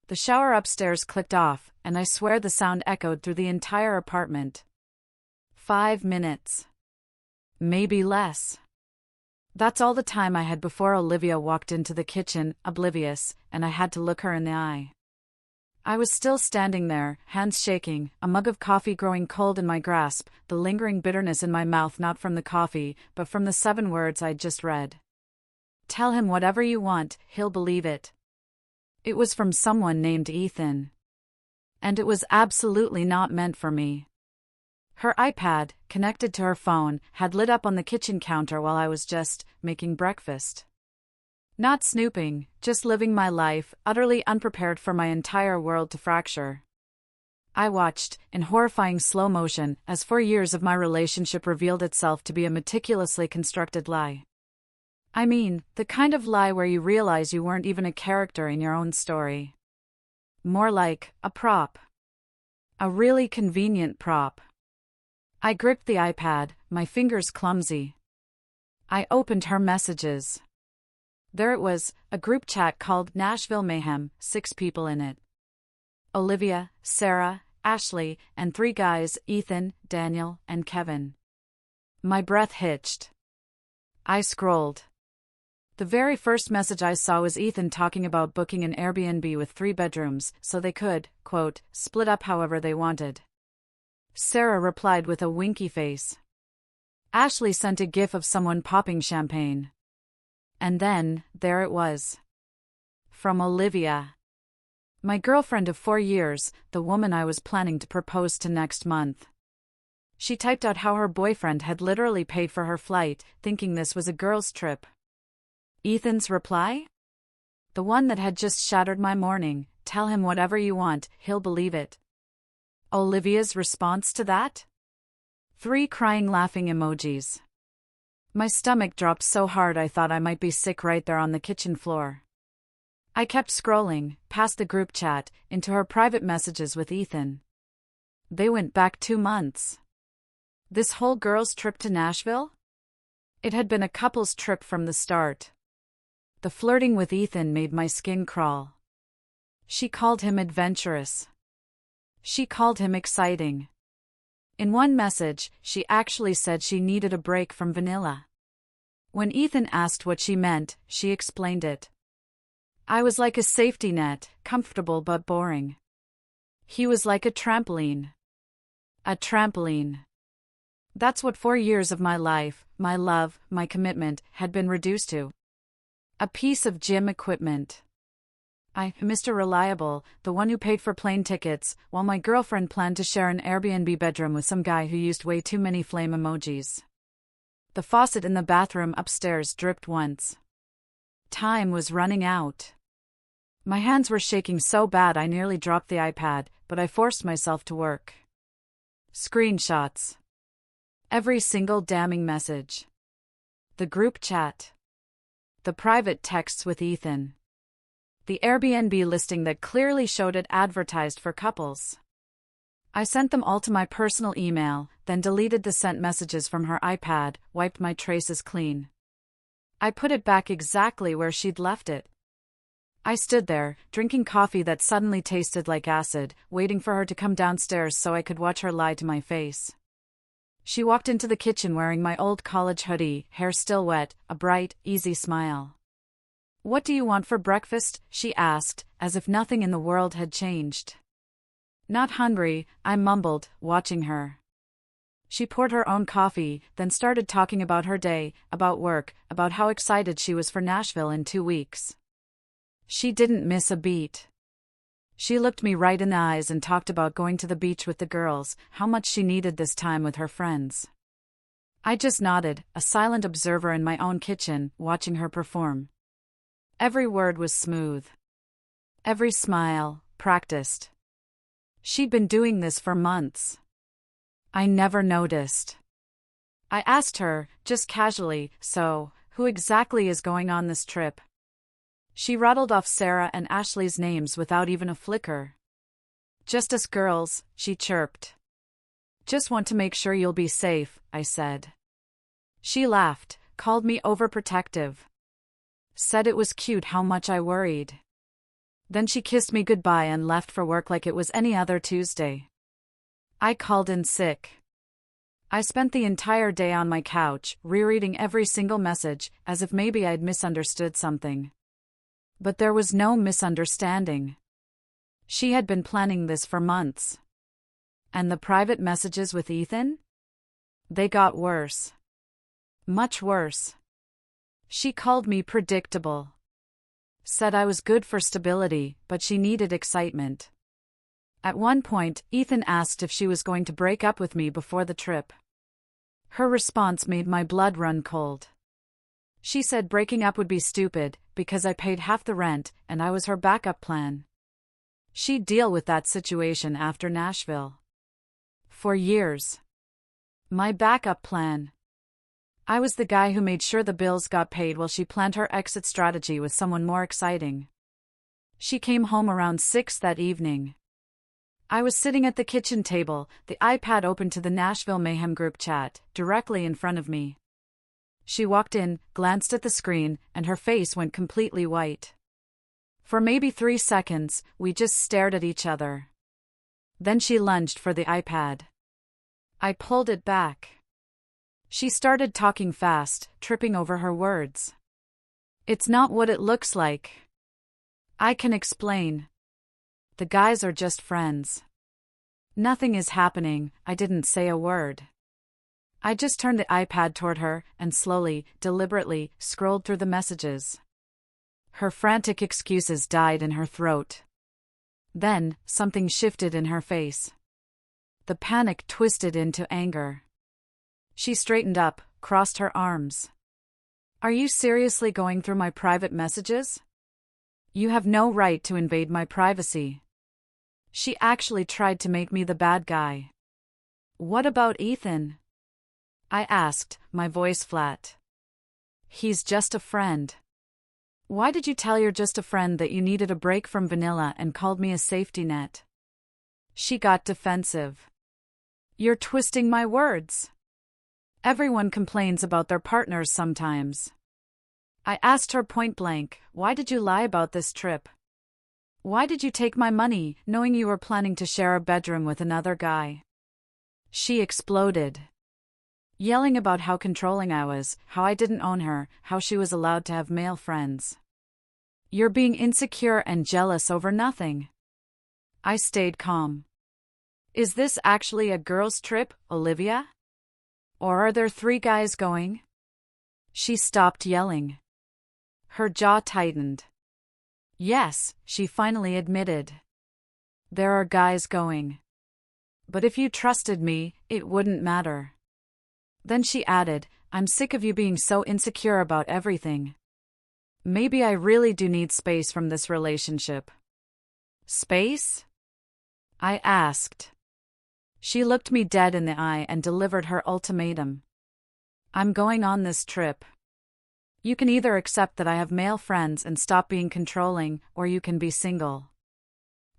The shower upstairs clicked off, and I swear the sound echoed through the entire apartment. 5 minutes. Maybe less. That's all the time I had before Olivia walked into the kitchen, oblivious, and I had to look her in the eye. I was still standing there, hands shaking, a mug of coffee growing cold in my grasp, the lingering bitterness in my mouth not from the coffee, but from the 7 words I'd just read. Tell him whatever you want, he'll believe it. It was from someone named Ethan. And it was absolutely not meant for me. Her iPad, connected to her phone, had lit up on the kitchen counter while I was just making breakfast. Not snooping, just living my life, utterly unprepared for my entire world to fracture. I watched, in horrifying slow motion, as 4 years of my relationship revealed itself to be a meticulously constructed lie. I mean, the kind of lie where you realize you weren't even a character in your own story. More like a prop. A really convenient prop. I gripped the iPad, my fingers clumsy. I opened her messages. There it was, a group chat called Nashville Mayhem, 6 people in it. Olivia, Sarah, Ashley, and 3 guys, Ethan, Daniel, and Kevin. My breath hitched. I scrolled. The very first message I saw was Ethan talking about booking an Airbnb with 3 bedrooms, so they could, quote, split up however they wanted. Sarah replied with a winky face. Ashley sent a gif of someone popping champagne. And then, there it was. From Olivia. My girlfriend of 4 years, the woman I was planning to propose to next month. She typed out how her boyfriend had literally paid for her flight, thinking this was a girls' trip. Ethan's reply? The one that had just shattered my morning, tell him whatever you want, he'll believe it. Olivia's response to that? 3 crying laughing emojis. My stomach dropped so hard I thought I might be sick right there on the kitchen floor. I kept scrolling, past the group chat, into her private messages with Ethan. They went back 2 months. This whole girls' trip to Nashville? It had been a couple's trip from the start. The flirting with Ethan made my skin crawl. She called him adventurous. She called him exciting. In one message, she actually said she needed a break from vanilla. When Ethan asked what she meant, she explained it. I was like a safety net, comfortable but boring. He was like a trampoline. A trampoline. That's what 4 years of my life, my love, my commitment, had been reduced to. A piece of gym equipment. Mr. Reliable, the one who paid for plane tickets, while my girlfriend planned to share an Airbnb bedroom with some guy who used way too many flame emojis. The faucet in the bathroom upstairs dripped once. Time was running out. My hands were shaking so bad I nearly dropped the iPad, but I forced myself to work. Screenshots. Every single damning message. The group chat. The private texts with Ethan. The Airbnb listing that clearly showed it advertised for couples. I sent them all to my personal email, then deleted the sent messages from her iPad, wiped my traces clean. I put it back exactly where she'd left it. I stood there, drinking coffee that suddenly tasted like acid, waiting for her to come downstairs so I could watch her lie to my face. She walked into the kitchen wearing my old college hoodie, hair still wet, a bright, easy smile. What do you want for breakfast? She asked, as if nothing in the world had changed. Not hungry, I mumbled, watching her. She poured her own coffee, then started talking about her day, about work, about how excited she was for Nashville in 2 weeks. She didn't miss a beat. She looked me right in the eyes and talked about going to the beach with the girls, how much she needed this time with her friends. I just nodded, a silent observer in my own kitchen, watching her perform. Every word was smooth. Every smile, practiced. She'd been doing this for months. I never noticed. I asked her, just casually, so, who exactly is going on this trip? She rattled off Sarah and Ashley's names without even a flicker. Just us girls, she chirped. Just want to make sure you'll be safe, I said. She laughed, called me overprotective. Said it was cute how much I worried. Then she kissed me goodbye and left for work like it was any other Tuesday. I called in sick. I spent the entire day on my couch, rereading every single message, as if maybe I'd misunderstood something. But there was no misunderstanding. She had been planning this for months. And the private messages with Ethan? They got worse. Much worse. She called me predictable. Said I was good for stability, but she needed excitement. At one point, Ethan asked if she was going to break up with me before the trip. Her response made my blood run cold. She said breaking up would be stupid, because I paid half the rent, and I was her backup plan. She'd deal with that situation after Nashville. For years. My backup plan. I was the guy who made sure the bills got paid while she planned her exit strategy with someone more exciting. She came home around 6 that evening. I was sitting at the kitchen table, the iPad open to the Nashville Mayhem group chat, directly in front of me. She walked in, glanced at the screen, and her face went completely white. For maybe 3 seconds, we just stared at each other. Then she lunged for the iPad. I pulled it back. She started talking fast, tripping over her words. It's not what it looks like. I can explain. The guys are just friends. Nothing is happening, I didn't say a word. I just turned the iPad toward her and slowly, deliberately, scrolled through the messages. Her frantic excuses died in her throat. Then, something shifted in her face. The panic twisted into anger. She straightened up, crossed her arms. Are you seriously going through my private messages? You have no right to invade my privacy. She actually tried to make me the bad guy. What about Ethan? I asked, my voice flat. He's just a friend. Why did you tell your just a friend that you needed a break from vanilla and called me a safety net? She got defensive. You're twisting my words. Everyone complains about their partners sometimes. I asked her point blank, why did you lie about this trip? Why did you take my money, knowing you were planning to share a bedroom with another guy? She exploded. Yelling about how controlling I was, how I didn't own her, how she was allowed to have male friends. You're being insecure and jealous over nothing. I stayed calm. Is this actually a girls' trip, Olivia? Or are there 3 guys going? She stopped yelling. Her jaw tightened. Yes, she finally admitted. There are guys going. But if you trusted me, it wouldn't matter. Then she added, I'm sick of you being so insecure about everything. Maybe I really do need space from this relationship. Space? I asked. She looked me dead in the eye and delivered her ultimatum. I'm going on this trip. You can either accept that I have male friends and stop being controlling, or you can be single.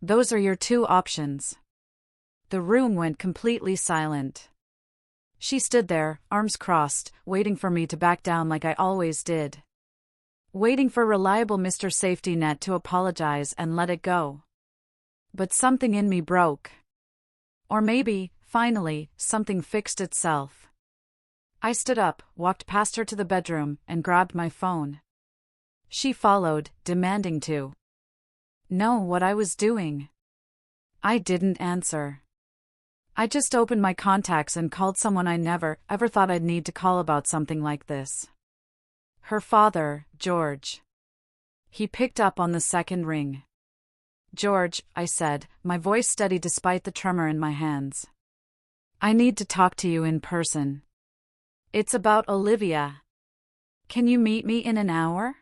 Those are your 2 options. The room went completely silent. She stood there, arms crossed, waiting for me to back down like I always did. Waiting for reliable Mr. Safety Net to apologize and let it go. But something in me broke. Or maybe, finally, something fixed itself. I stood up, walked past her to the bedroom, and grabbed my phone. She followed, demanding to know what I was doing. I didn't answer. I just opened my contacts and called someone I never, ever thought I'd need to call about something like this. Her father, George. He picked up on the second ring. George, I said, my voice steady despite the tremor in my hands. I need to talk to you in person. It's about Olivia. Can you meet me in an hour?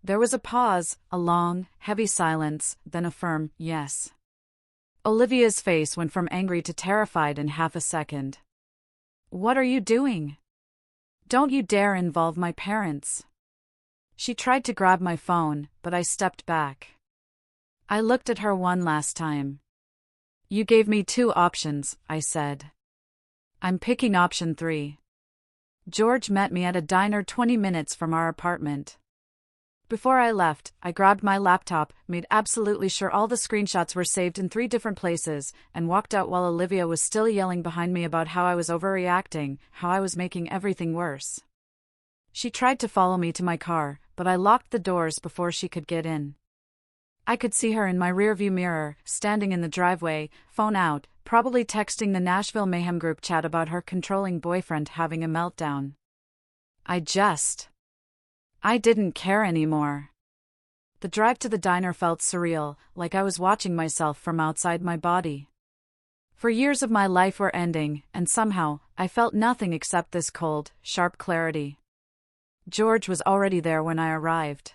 There was a pause, a long, heavy silence, then a firm yes. Olivia's face went from angry to terrified in half a second. What are you doing? Don't you dare involve my parents. She tried to grab my phone, but I stepped back. I looked at her one last time. You gave me 2 options, I said. I'm picking option 3. George met me at a diner 20 minutes from our apartment. Before I left, I grabbed my laptop, made absolutely sure all the screenshots were saved in 3 different places, and walked out while Olivia was still yelling behind me about how I was overreacting, how I was making everything worse. She tried to follow me to my car, but I locked the doors before she could get in. I could see her in my rearview mirror, standing in the driveway, phone out, probably texting the Nashville Mayhem group chat about her controlling boyfriend having a meltdown. I didn't care anymore. The drive to the diner felt surreal, like I was watching myself from outside my body. For years of my life were ending, and somehow, I felt nothing except this cold, sharp clarity. George was already there when I arrived.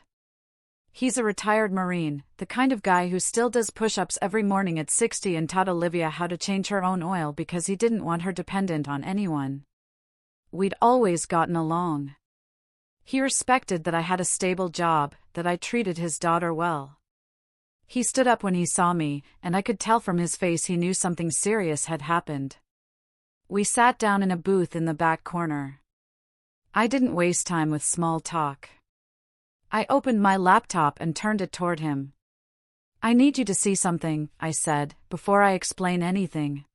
He's a retired Marine, the kind of guy who still does push-ups every morning at 60 and taught Olivia how to change her own oil because he didn't want her dependent on anyone. We'd always gotten along. He respected that I had a stable job, that I treated his daughter well. He stood up when he saw me, and I could tell from his face he knew something serious had happened. We sat down in a booth in the back corner. I didn't waste time with small talk. I opened my laptop and turned it toward him. "I need you to see something," I said, "before I explain anything."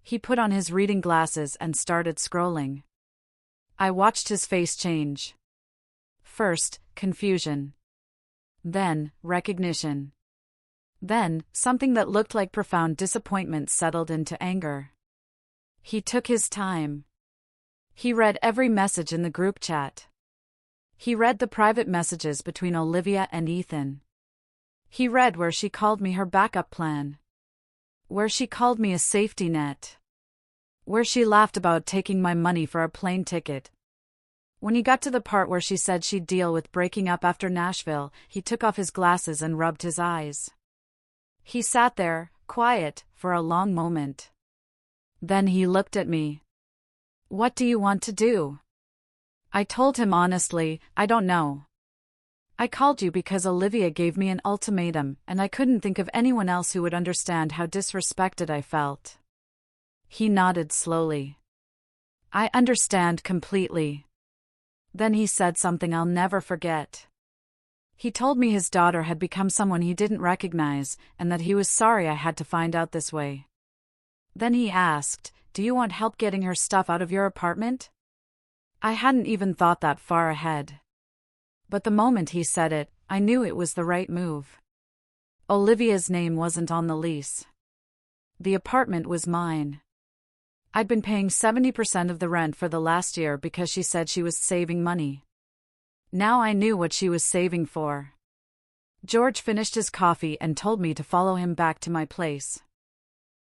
He put on his reading glasses and started scrolling. I watched his face change. First, confusion. Then, recognition. Then, something that looked like profound disappointment settled into anger. He took his time. He read every message in the group chat. He read the private messages between Olivia and Ethan. He read where she called me her backup plan. Where she called me a safety net. Where she laughed about taking my money for a plane ticket. When he got to the part where she said she'd deal with breaking up after Nashville, he took off his glasses and rubbed his eyes. He sat there, quiet, for a long moment. Then he looked at me. "What do you want to do?" I told him honestly, "I don't know. I called you because Olivia gave me an ultimatum, and I couldn't think of anyone else who would understand how disrespected I felt." He nodded slowly. "I understand completely." Then he said something I'll never forget. He told me his daughter had become someone he didn't recognize, and that he was sorry I had to find out this way. Then he asked, "Do you want help getting her stuff out of your apartment?" I hadn't even thought that far ahead. But the moment he said it, I knew it was the right move. Olivia's name wasn't on the lease. The apartment was mine. I'd been paying 70% of the rent for the last year because she said she was saving money. Now I knew what she was saving for. George finished his coffee and told me to follow him back to my place.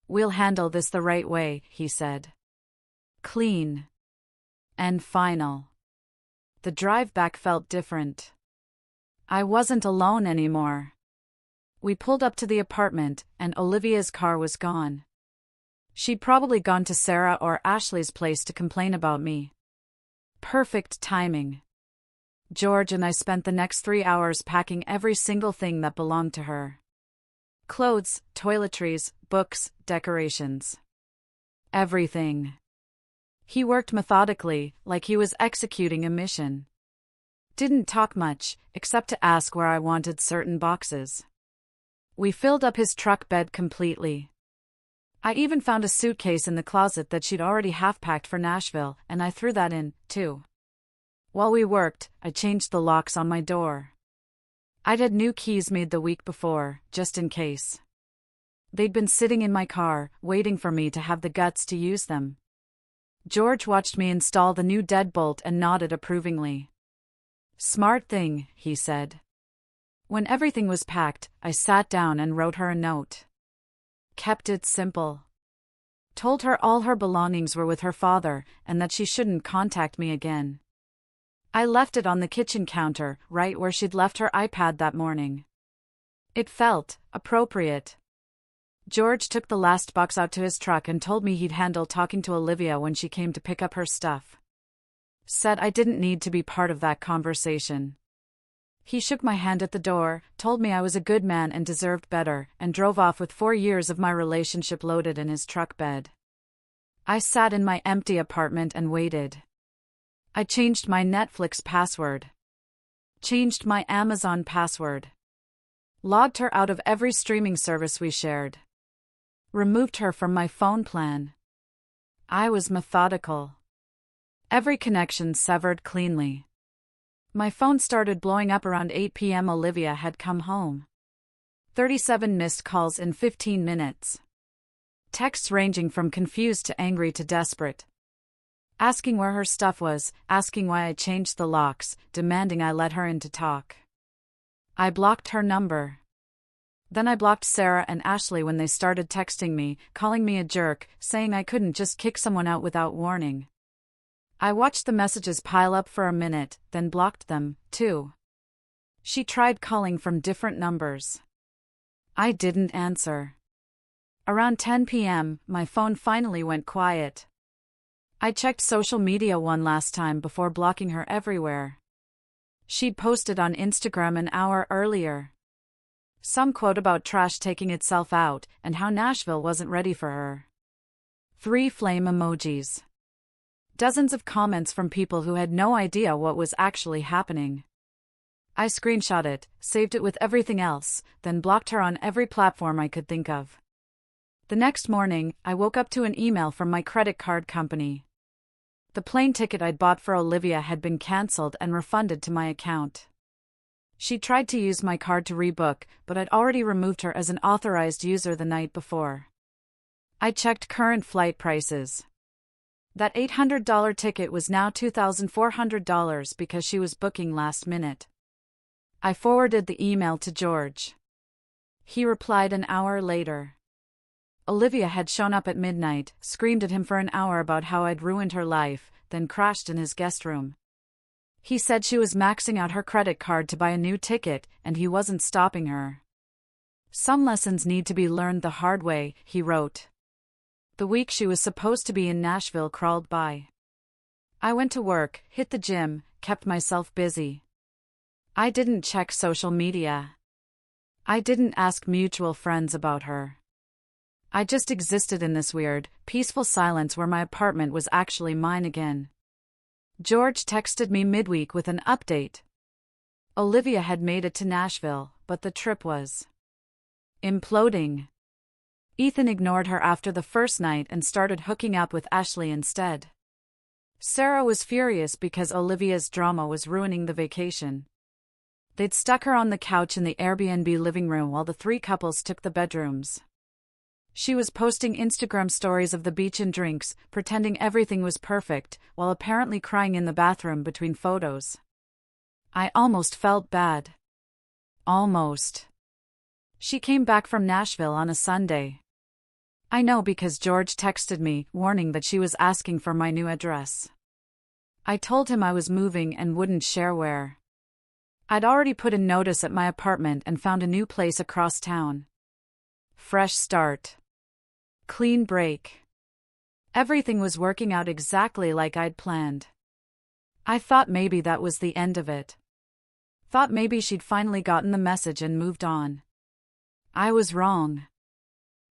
"We'll handle this the right way," he said. Clean. And final. The drive back felt different. I wasn't alone anymore. We pulled up to the apartment, and Olivia's car was gone. She'd probably gone to Sarah or Ashley's place to complain about me. Perfect timing. George and I spent the next 3 hours packing every single thing that belonged to her. Clothes, toiletries, books, decorations. Everything. He worked methodically, like he was executing a mission. Didn't talk much, except to ask where I wanted certain boxes. We filled up his truck bed completely. I even found a suitcase in the closet that she'd already half-packed for Nashville, and I threw that in, too. While we worked, I changed the locks on my door. I'd had new keys made the week before, just in case. They'd been sitting in my car, waiting for me to have the guts to use them. George watched me install the new deadbolt and nodded approvingly. "Smart thing," he said. When everything was packed, I sat down and wrote her a note. Kept it simple. Told her all her belongings were with her father, and that she shouldn't contact me again. I left it on the kitchen counter, right where she'd left her iPad that morning. It felt appropriate. George took the last box out to his truck and told me he'd handle talking to Olivia when she came to pick up her stuff. Said I didn't need to be part of that conversation. He shook my hand at the door, told me I was a good man and deserved better, and drove off with 4 years of my relationship loaded in his truck bed. I sat in my empty apartment and waited. I changed my Netflix password. Changed my Amazon password. Logged her out of every streaming service we shared. Removed her from my phone plan. I was methodical. Every connection severed cleanly. My phone started blowing up around 8 p.m. Olivia had come home. 37 missed calls in 15 minutes. Texts ranging from confused to angry to desperate. Asking where her stuff was, asking why I changed the locks, demanding I let her in to talk. I blocked her number. Then I blocked Sarah and Ashley when they started texting me, calling me a jerk, saying I couldn't just kick someone out without warning. I watched the messages pile up for a minute, then blocked them, too. She tried calling from different numbers. I didn't answer. Around 10 p.m., my phone finally went quiet. I checked social media one last time before blocking her everywhere. She'd posted on Instagram an hour earlier. Some quote about trash taking itself out and how Nashville wasn't ready for her. 3 flame emojis. Dozens of comments from people who had no idea what was actually happening. I screenshot it, saved it with everything else, then blocked her on every platform I could think of. The next morning, I woke up to an email from my credit card company. The plane ticket I'd bought for Olivia had been cancelled and refunded to my account. She tried to use my card to rebook, but I'd already removed her as an authorized user the night before. I checked current flight prices. That $800 ticket was now $2,400 because she was booking last minute. I forwarded the email to George. He replied an hour later. Olivia had shown up at midnight, screamed at him for an hour about how I'd ruined her life, then crashed in his guest room. He said she was maxing out her credit card to buy a new ticket, and he wasn't stopping her. Some lessons need to be learned the hard way, he wrote. The week she was supposed to be in Nashville crawled by. I went to work, hit the gym, kept myself busy. I didn't check social media. I didn't ask mutual friends about her. I just existed in this weird, peaceful silence where my apartment was actually mine again. George texted me midweek with an update. Olivia had made it to Nashville, but the trip was imploding. Ethan ignored her after the first night and started hooking up with Ashley instead. Sarah was furious because Olivia's drama was ruining the vacation. They'd stuck her on the couch in the Airbnb living room while the 3 couples took the bedrooms. She was posting Instagram stories of the beach and drinks, pretending everything was perfect, while apparently crying in the bathroom between photos. I almost felt bad. Almost. She came back from Nashville on a Sunday. I know because George texted me, warning that she was asking for my new address. I told him I was moving and wouldn't share where. I'd already put a notice at my apartment and found a new place across town. Fresh start. Clean break. Everything was working out exactly like I'd planned. I thought maybe that was the end of it. Thought maybe she'd finally gotten the message and moved on. I was wrong.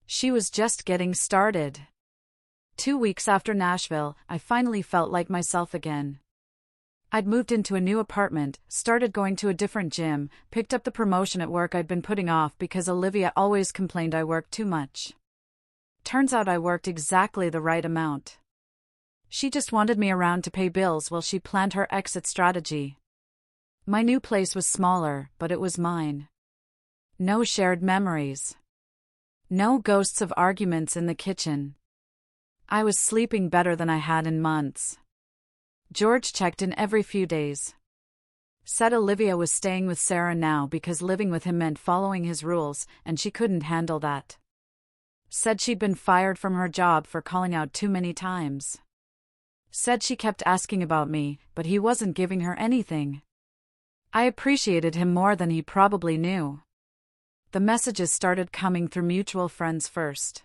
She was just getting started. 2 weeks after Nashville, I finally felt like myself again. I'd moved into a new apartment, started going to a different gym, picked up the promotion at work I'd been putting off because Olivia always complained I worked too much. Turns out I worked exactly the right amount. She just wanted me around to pay bills while she planned her exit strategy. My new place was smaller, but it was mine. No shared memories. No ghosts of arguments in the kitchen. I was sleeping better than I had in months. George checked in every few days. Said Olivia was staying with Sarah now because living with him meant following his rules, and she couldn't handle that. Said she'd been fired from her job for calling out too many times. Said she kept asking about me, but he wasn't giving her anything. I appreciated him more than he probably knew. The messages started coming through mutual friends first.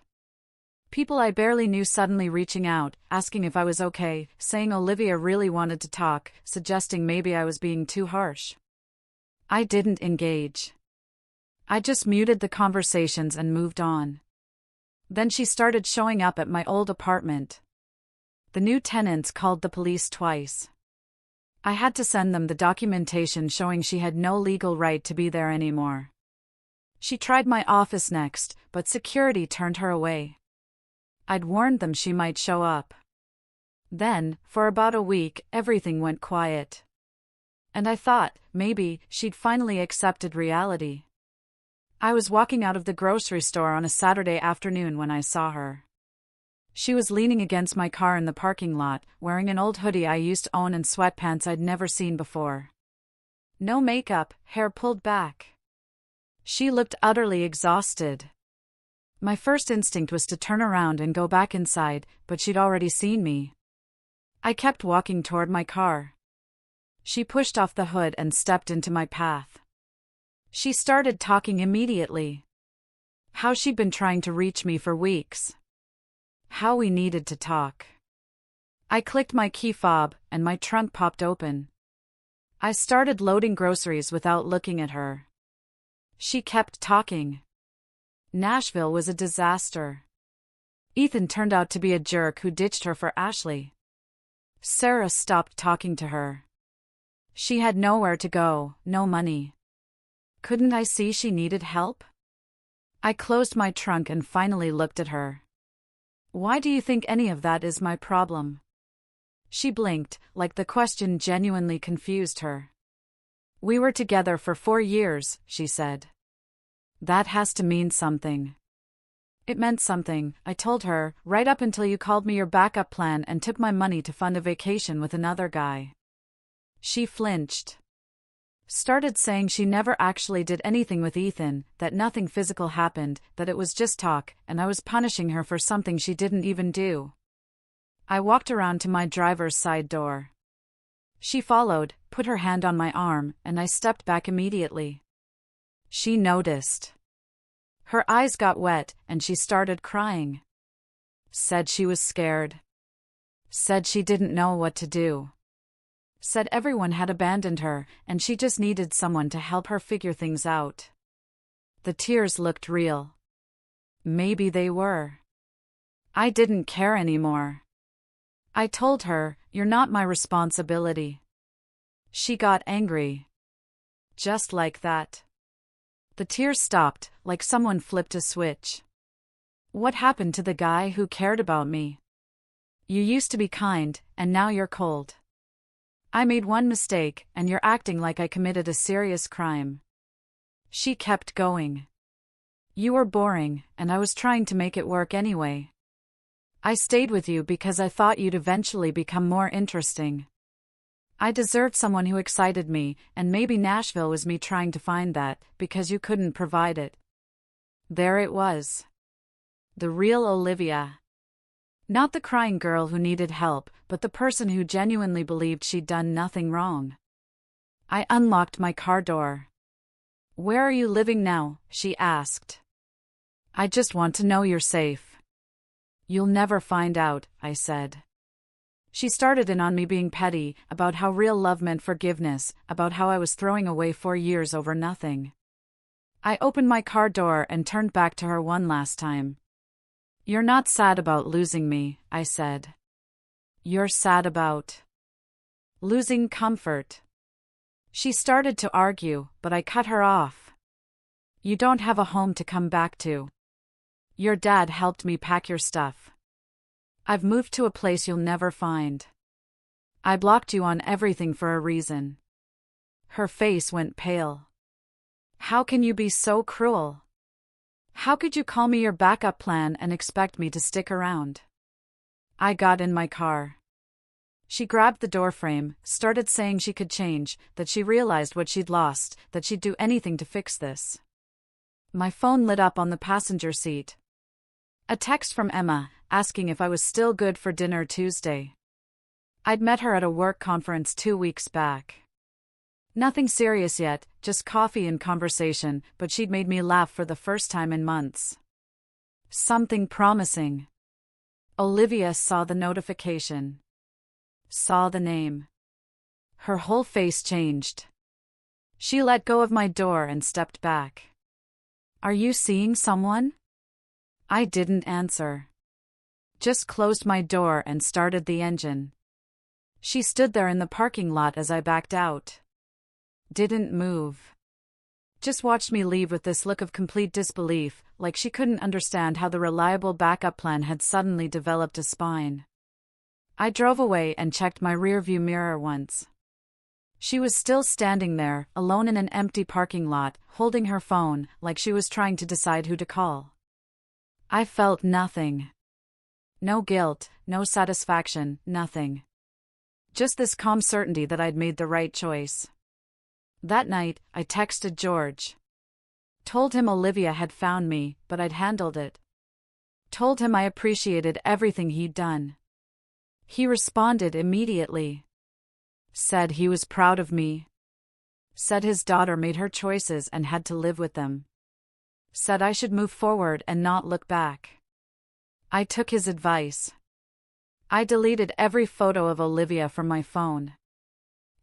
People I barely knew suddenly reaching out, asking if I was okay, saying Olivia really wanted to talk, suggesting maybe I was being too harsh. I didn't engage. I just muted the conversations and moved on. Then she started showing up at my old apartment. The new tenants called the police twice. I had to send them the documentation showing she had no legal right to be there anymore. She tried my office next, but security turned her away. I'd warned them she might show up. Then, for about a week, everything went quiet. And I thought, maybe, she'd finally accepted reality. I was walking out of the grocery store on a Saturday afternoon when I saw her. She was leaning against my car in the parking lot, wearing an old hoodie I used to own and sweatpants I'd never seen before. No makeup, hair pulled back. She looked utterly exhausted. My first instinct was to turn around and go back inside, but she'd already seen me. I kept walking toward my car. She pushed off the hood and stepped into my path. She started talking immediately. How she'd been trying to reach me for weeks. How we needed to talk. I clicked my key fob, and my trunk popped open. I started loading groceries without looking at her. She kept talking. Nashville was a disaster. Ethan turned out to be a jerk who ditched her for Ashley. Sarah stopped talking to her. She had nowhere to go, no money. Couldn't I see she needed help? I closed my trunk and finally looked at her. Why do you think any of that is my problem? She blinked, like the question genuinely confused her. We were together for 4 years, she said. That has to mean something. It meant something, I told her, right up until you called me your backup plan and took my money to fund a vacation with another guy. She flinched. Started saying she never actually did anything with Ethan, that nothing physical happened, that it was just talk, and I was punishing her for something she didn't even do. I walked around to my driver's side door. She followed, put her hand on my arm, and I stepped back immediately. She noticed. Her eyes got wet, and she started crying. Said she was scared. Said she didn't know what to do. Said everyone had abandoned her, and she just needed someone to help her figure things out. The tears looked real. Maybe they were. I didn't care anymore. I told her, "You're not my responsibility." She got angry. Just like that. The tears stopped, like someone flipped a switch. What happened to the guy who cared about me? You used to be kind, and now you're cold. I made one mistake, and you're acting like I committed a serious crime. She kept going. You were boring, and I was trying to make it work anyway. I stayed with you because I thought you'd eventually become more interesting. I deserved someone who excited me, and maybe Nashville was me trying to find that, because you couldn't provide it. There it was. The real Olivia. Not the crying girl who needed help, but the person who genuinely believed she'd done nothing wrong. I unlocked my car door. "Where are you living now?" she asked. "I just want to know you're safe." "You'll never find out," I said. She started in on me being petty, about how real love meant forgiveness, about how I was throwing away 4 years over nothing. I opened my car door and turned back to her one last time. "You're not sad about losing me," I said. "You're sad about losing comfort." She started to argue, but I cut her off. "You don't have a home to come back to. Your dad helped me pack your stuff. I've moved to a place you'll never find. I blocked you on everything for a reason." Her face went pale. "How can you be so cruel? How could you call me your backup plan and expect me to stick around?" I got in my car. She grabbed the doorframe, started saying she could change, that she realized what she'd lost, that she'd do anything to fix this. My phone lit up on the passenger seat. A text from Emma, asking if I was still good for dinner Tuesday. I'd met her at a work conference 2 weeks back. Nothing serious yet, just coffee and conversation, but she'd made me laugh for the first time in months. Something promising. Olivia saw the notification. Saw the name. Her whole face changed. She let go of my door and stepped back. "Are you seeing someone?" I didn't answer. Just closed my door and started the engine. She stood there in the parking lot as I backed out. Didn't move. Just watched me leave with this look of complete disbelief, like she couldn't understand how the reliable backup plan had suddenly developed a spine. I drove away and checked my rearview mirror once. She was still standing there, alone in an empty parking lot, holding her phone, like she was trying to decide who to call. I felt nothing. No guilt, no satisfaction, nothing. Just this calm certainty that I'd made the right choice. That night, I texted George. Told him Olivia had found me, but I'd handled it. Told him I appreciated everything he'd done. He responded immediately. Said he was proud of me. Said his daughter made her choices and had to live with them. Said I should move forward and not look back. I took his advice. I deleted every photo of Olivia from my phone.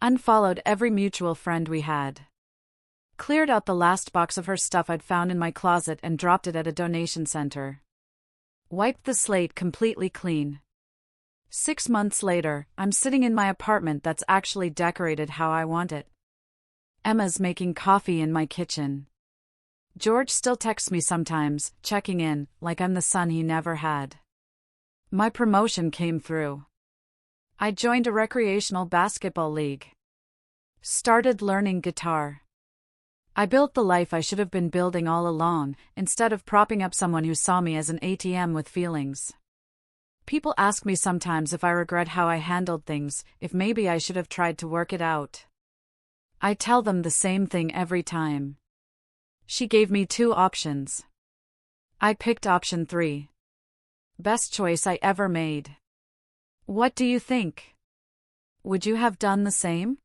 Unfollowed every mutual friend we had. Cleared out the last box of her stuff I'd found in my closet and dropped it at a donation center. Wiped the slate completely clean. 6 months later, I'm sitting in my apartment that's actually decorated how I want it. Emma's making coffee in my kitchen. George still texts me sometimes, checking in, like I'm the son he never had. My promotion came through. I joined a recreational basketball league. Started learning guitar. I built the life I should have been building all along, instead of propping up someone who saw me as an ATM with feelings. People ask me sometimes if I regret how I handled things, if maybe I should have tried to work it out. I tell them the same thing every time. She gave me 2 options. I picked option 3. Best choice I ever made. What do you think? Would you have done the same?